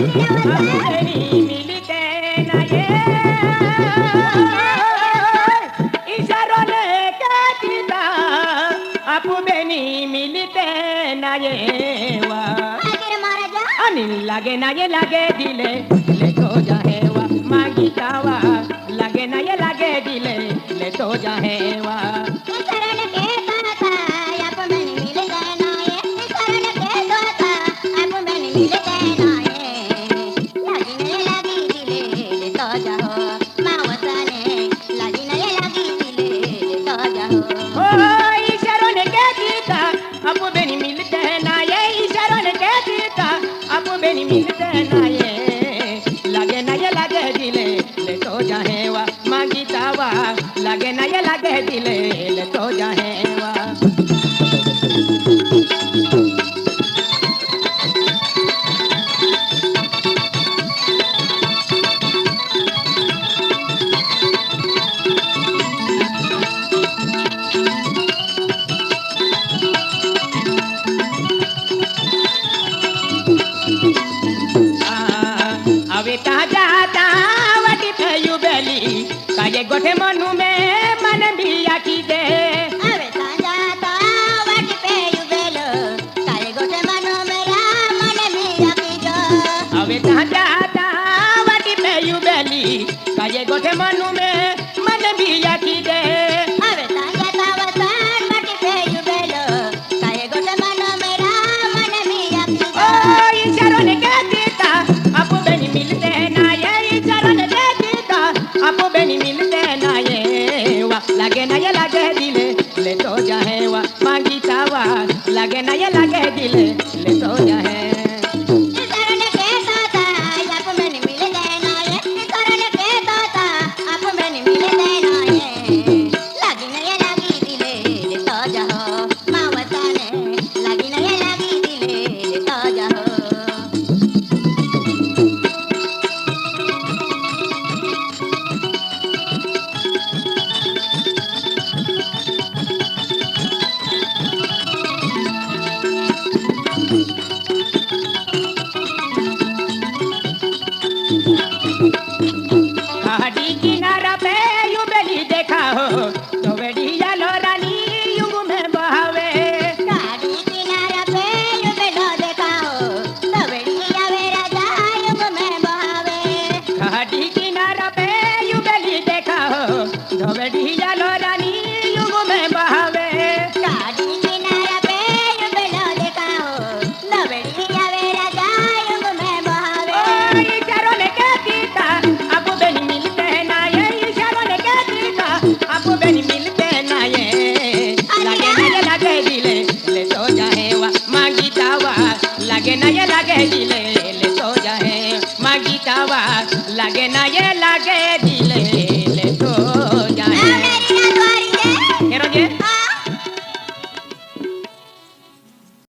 बेनी मिलते ना ये इशारों ने क्या किया आपू बेनी मिलते ना ये वा अनिल लागे ना ये लागे दिले ले तो जाए वा मागी कावा लागे ना ये लागे दिले ले तो जाए वा मिलते ना ये लागे ना ये लागे दिले ले तो जाए वा मांगी तावा लागे ना ये लागे दिले ले तो जाए वा काये गोठे मनु में मन भी आकी दे अबे जाता वाटी पे युबेलो काये गोठे मनु मेरा मन भी आकी दो अबे जाता वाटी पे युबेली काये गोठे मनु में मन भी आकी दे अबे जाता वसन वाटी पे युबेलो काये गोठे मनु मेरा मन भी आकी दो ओ इशारों ने कह दिया आपको बेनी मिलते ना ये इशारों ने कह दिया आपको बेनी मिलते ना ये वा लागे ना ये लागे दिले ले तो जाए वा मांगी तावा लागे ना ये लागे दिले ले तो जाए घाटी किनारा पे युबेली देखा हो तो बेड़िया लो रानी युग में बहावे घाटी किनारा पे युबेलो देखा हो तो बेड़िया मेरा जा युग में बहावे घाटी किनारा पे युबेली देखा हो तो बेड़िया लो रानी युग में बहावे घाटी किनारा पे युबेलो देखा हो तो बेड़िया मेरा जा युग में बहावे ओ इशारों ने कह दिया आपको बेनी मिलते ना ये इशारों ने कह दिया आपको बेनी मिलते ना ये लागे ना ये लागे दिले ले तो जाए वा मांगी तावा लागे ना ये लागे दिले ले तो जाए मांगी तावा लागे ना ये लागे